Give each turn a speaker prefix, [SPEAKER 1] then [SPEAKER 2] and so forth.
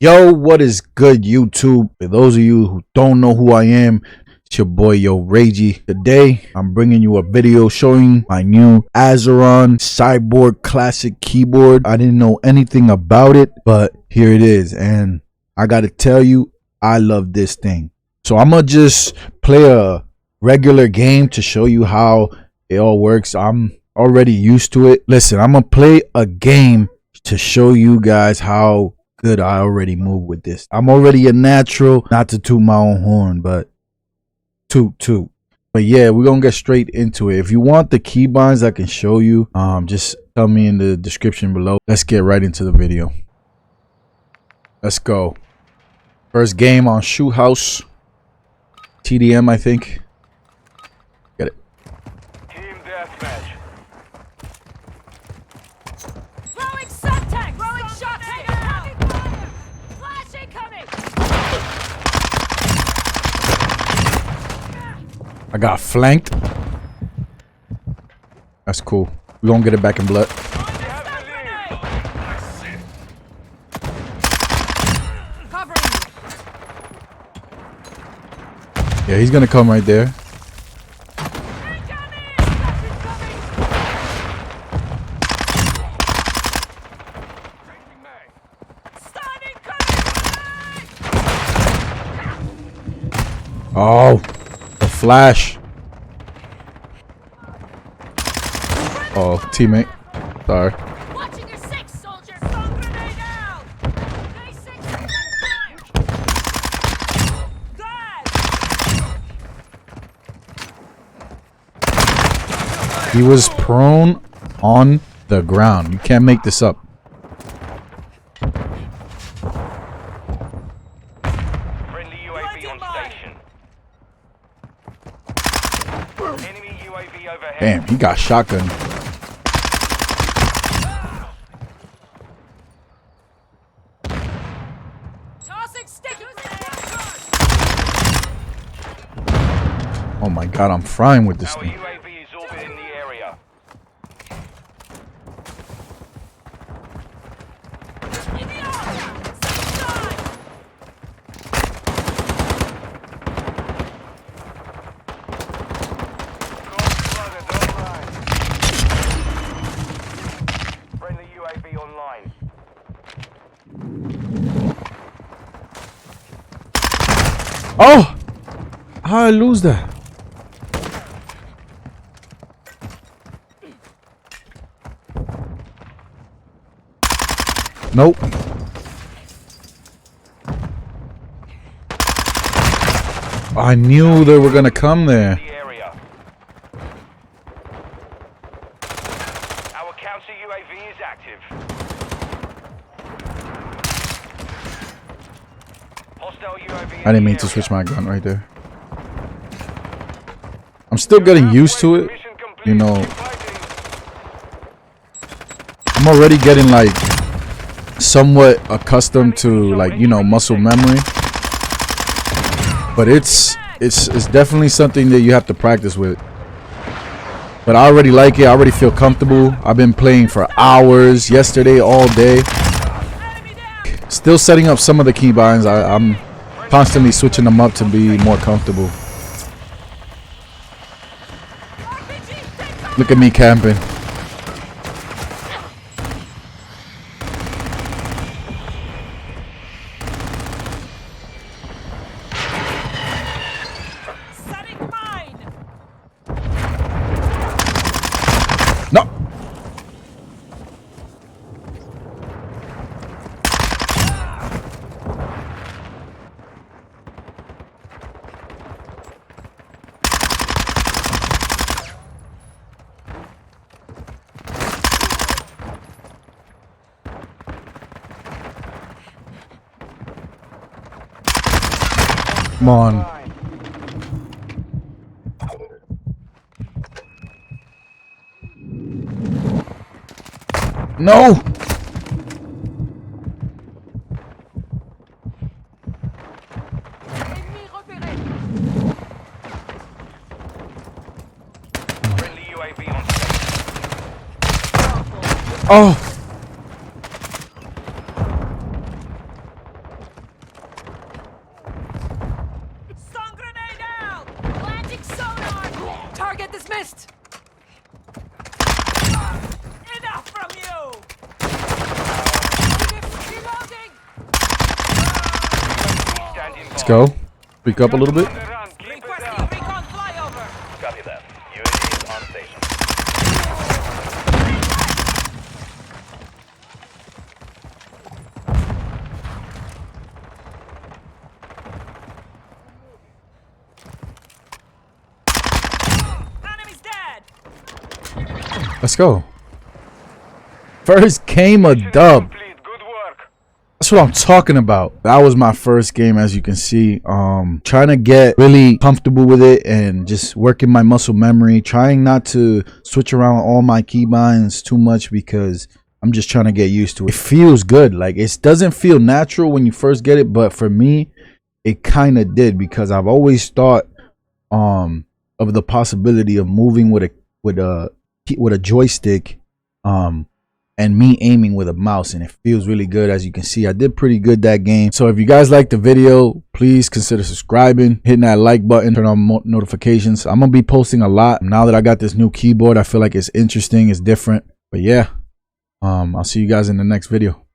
[SPEAKER 1] Yo, what is good, YouTube? For those of you who don't know who I am, it's your boy, Yo Ragey. Today, I'm bringing you a video showing my new Azeron Cyborg classic keyboard. I didn't know anything about it, but here it is. And I gotta tell you, I love this thing. So I'm gonna just play a regular game to show you how it all works. I'm already used to it. Listen, I'm gonna play a game to show you guys how good I already move with this. I'm already a natural, not to toot my own horn, but toot. But yeah, we're gonna get straight into it. If you want the keybinds I can show you, just tell me in the description below. Let's get right into the video. Let's go. First game on Shoot House. TDM, I think. Get it.
[SPEAKER 2] Team deathmatch.
[SPEAKER 3] Throwing subtext! Throwing shots! Heavy fire! Flash incoming!
[SPEAKER 1] I got flanked. That's cool. We're gonna get it back in blood.
[SPEAKER 3] Covering you!
[SPEAKER 1] Yeah, he's gonna come right there. Oh, the flash. Oh, teammate. Sorry.
[SPEAKER 3] Watching your six, soldier! Stun grenade out! K6 fire!
[SPEAKER 1] He was prone on the ground. You can't make this up.
[SPEAKER 2] Friendly UAV on station. Enemy UAV overhead.
[SPEAKER 1] Damn, he got shotgun.
[SPEAKER 3] Tossing sticky
[SPEAKER 1] Oh my god, I'm frying with this
[SPEAKER 2] Our
[SPEAKER 1] thing.
[SPEAKER 2] UAV is orbiting the area. Friendly UAV online.
[SPEAKER 1] Oh! How I lose that? Nope. I knew they were gonna come there.
[SPEAKER 2] The area. Our counter UAV is active. Hostile UAV.
[SPEAKER 1] I didn't mean to switch my gun right there. I'm still getting used to it. You know, I'm already getting like somewhat accustomed to like, you know, muscle memory. But it's definitely something that you have to practice with. But I already like it. I already feel comfortable. I've been playing for hours yesterday, all day. Still setting up some of the keybinds. I'm constantly switching them up to be more comfortable. Look at me camping.
[SPEAKER 3] setting mine!
[SPEAKER 1] No. Come on. No.
[SPEAKER 3] Ennemi repéré!
[SPEAKER 2] Friendly UAV on station.
[SPEAKER 1] Oh.
[SPEAKER 3] assist! Enough from you! Reloading!
[SPEAKER 2] Standing by.
[SPEAKER 1] Let's go. Speak up a little bit.
[SPEAKER 2] On the run. Keep it
[SPEAKER 3] Requesting
[SPEAKER 2] down.
[SPEAKER 3] recon flyover!
[SPEAKER 2] Copy that. UAV is on station.
[SPEAKER 3] Enemy's dead!
[SPEAKER 1] Let's go. First game a dub.
[SPEAKER 2] Complete. Good work.
[SPEAKER 1] That's what I'm talking about. That was my first game, as you can see. Trying to get really comfortable with it and just working my muscle memory. Trying not to switch around all my keybinds too much because I'm just trying to get used to it. It feels good. Like, it doesn't feel natural when you first get it, but for me, it kind of did, because I've always thought of the possibility of moving with a joystick and me aiming with a mouse, and it feels really good. As you can see, I did pretty good that game. So if you guys like the video, please consider subscribing, hitting that like button, turn on notifications. I'm gonna be posting a lot now that I got this new keyboard. I feel like it's interesting, it's different. But yeah, I'll see you guys in the next video.